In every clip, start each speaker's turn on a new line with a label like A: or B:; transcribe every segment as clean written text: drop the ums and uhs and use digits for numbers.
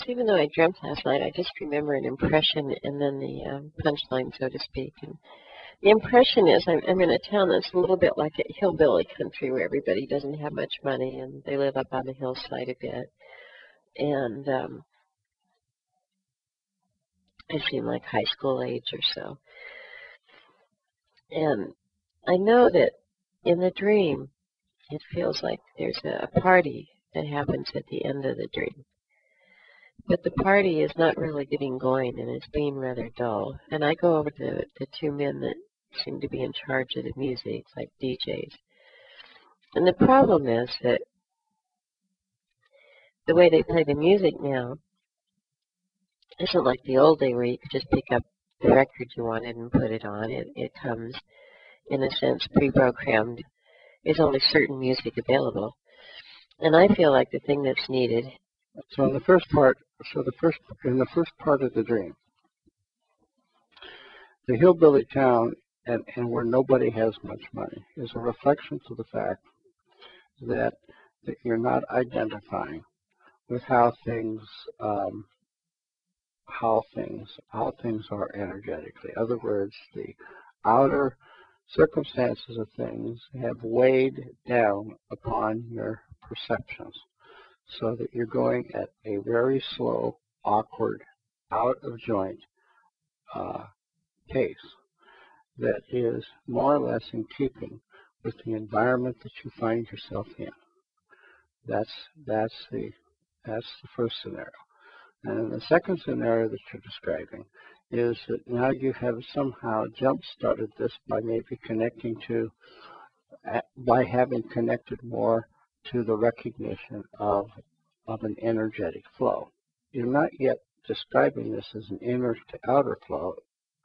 A: So even though I dreamt last night, I just remember an impression and then the punchline, so to speak. And the impression is I'm in a town that's a little bit like a hillbilly country where everybody doesn't have much money and they live up on the hillside a bit. And I seem like high school age or so. And I know that in the dream, it feels like there's a party that happens at the end of the dream. But the party is not really getting going and it's being rather dull. And I go over to the two men that seem to be in charge of the music, like DJs. And the problem is that the way they play the music now isn't like the old day where you could just pick up the record you wanted and put it on. It comes, in a sense, pre-programmed. There's only certain music available. And I feel like the thing that's needed.
B: So in the first part, in the first part of the dream, the hillbilly town and where nobody has much money is a reflection to the fact that you're not identifying with how things are energetically. In other words, the outer circumstances of things have weighed down upon your perceptions, so that you're going at a very slow, awkward, out of joint pace that is more or less in keeping with the environment that you find yourself in. That's the first scenario. And the second scenario that you're describing is that now you have somehow jump-started this by maybe by having connected more to the recognition of an energetic flow. You're not yet describing this as an inner to outer flow,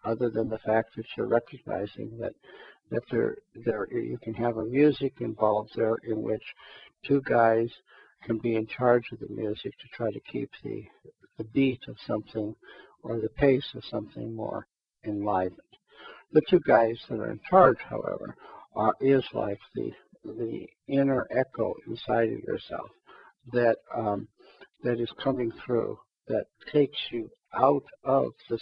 B: other than the fact that you're recognizing that you can have a music involved there in which two guys can be in charge of the music to try to keep the beat of something or the pace of something more enlivened. The two guys that are in charge, however, is like the inner echo inside of yourself that is coming through, that takes you out of the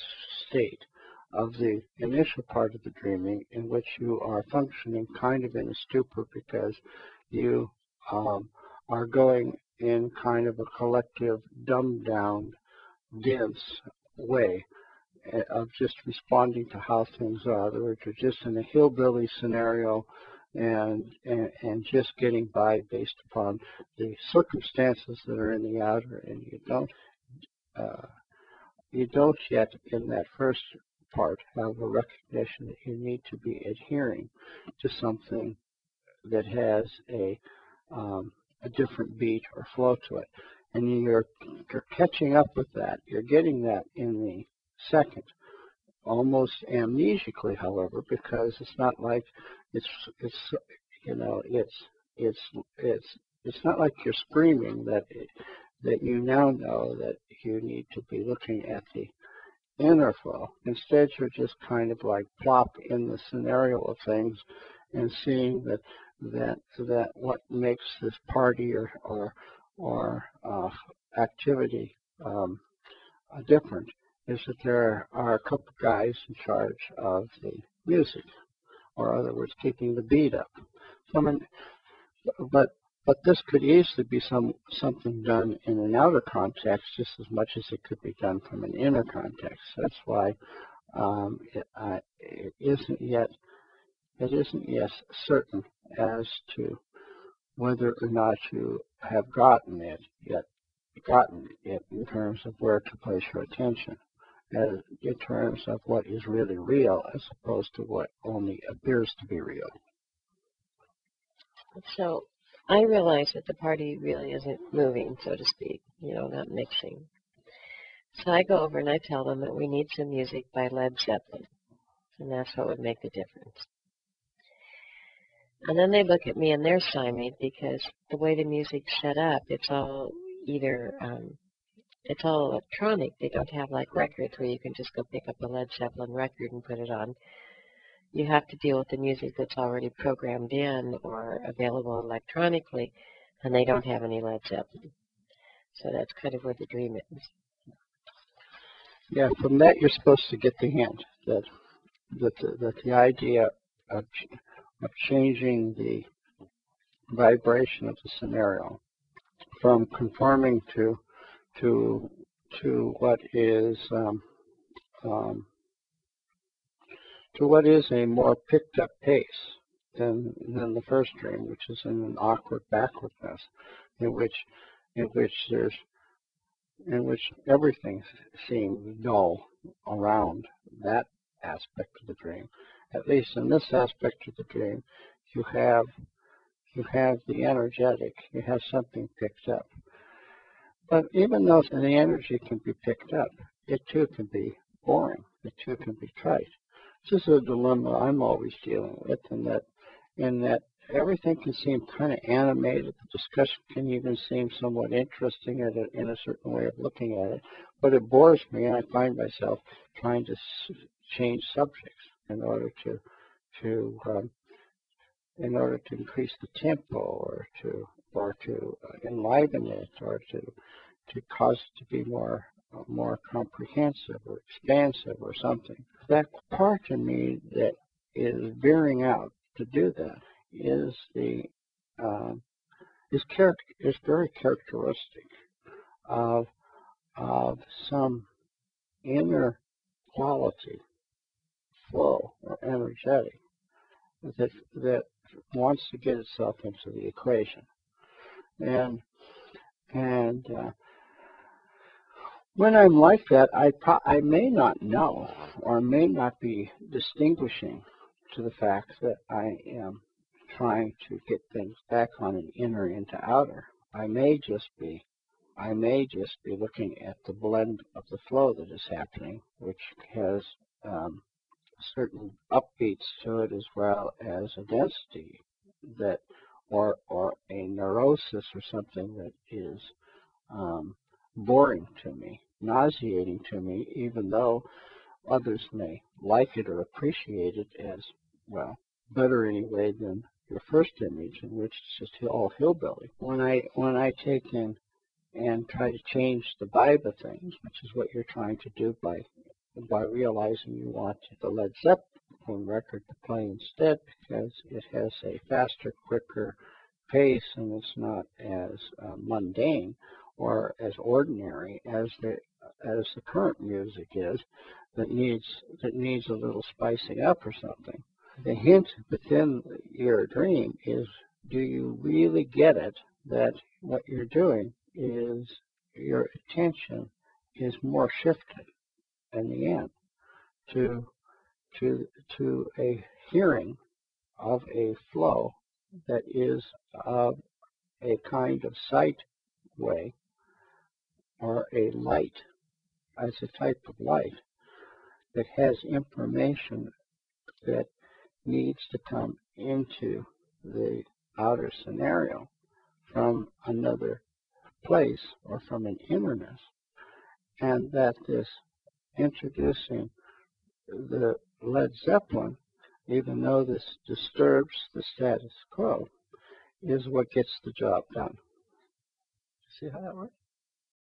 B: state of the initial part of the dreaming in which you are functioning kind of in a stupor because you are going in kind of a collective, dumbed down, dense way of just responding to how things are. In other words, you're just in a hillbilly scenario and just getting by based upon the circumstances that are in the outer, and you don't yet in that first part have a recognition that you need to be adhering to something that has a different beat or flow to it. And you're catching up with that. You're getting that in the second, almost amnesically, however, because it's not like it's not like you're screaming that you now know that you need to be looking at the inner flow. Instead, you're just kind of like plop in the scenario of things and seeing that what makes this party or activity different is that there are a couple guys in charge of the music, or in other words, keeping the beat up. But this could easily be something done in an outer context just as much as it could be done from an inner context. That's why it isn't yet certain as to whether or not you have gotten it in terms of where to place your attention, in terms of what is really real as opposed to what only appears to be real.
A: So I realize that the party really isn't moving, so to speak, not mixing. So I go over and I tell them that we need some music by Led Zeppelin, and that's what would make the difference. And then they look at me and they're stymied because the way the music's set up, it's all it's all electronic. They don't have like records where you can just go pick up a Led Zeppelin record and put it on. You have to deal with the music that's already programmed in or available electronically, and they don't have any Led Zeppelin. So that's kind of where the dream is.
B: Yeah, from that you're supposed to get the hint that the idea of changing the vibration of the scenario from conforming to what is to what is a more picked up pace than the first dream, which is in an awkward backwardness, in which everything seems dull around that aspect of the dream. At least in this aspect of the dream, you have the energetic, you have something picked up. But even though the energy can be picked up, it too can be boring. It too can be trite. This is a dilemma I'm always dealing with, in that everything can seem kind of animated. The discussion can even seem somewhat interesting in a certain way of looking at it, but it bores me, and I find myself trying to change subjects in order to increase the tempo, or to enliven it, or to cause it to be more comprehensive or expansive or something. That part in me that is veering out to do that is very characteristic of some inner quality, flow, or energetic that wants to get itself into the equation. And when I'm like that, I may not know, or may not be distinguishing to the fact that I am trying to get things back on an inner into outer. I may just be looking at the blend of the flow that is happening, which has certain upbeats to it, as well as a density that, or a neurosis or something that is boring to me, nauseating to me, even though others may like it or appreciate it as, well, better anyway than your first image, in which it's just all hillbilly. When I take in and try to change the vibe of things, which is what you're trying to do by realizing you want the Led Zeppelin record to play instead, because it has a faster, quicker pace, and it's not as mundane or as ordinary as the current music is, that needs a little spicing up or something. The hint within your dream is, do you really get it that what you're doing is your attention is more shifted in the end to a hearing of a flow that is of a kind of sight way, or a light, as a type of light that has information that needs to come into the outer scenario from another place or from an innerness, and that this introducing the Led Zeppelin, even though this disturbs the status quo, is what gets the job done. See how that works?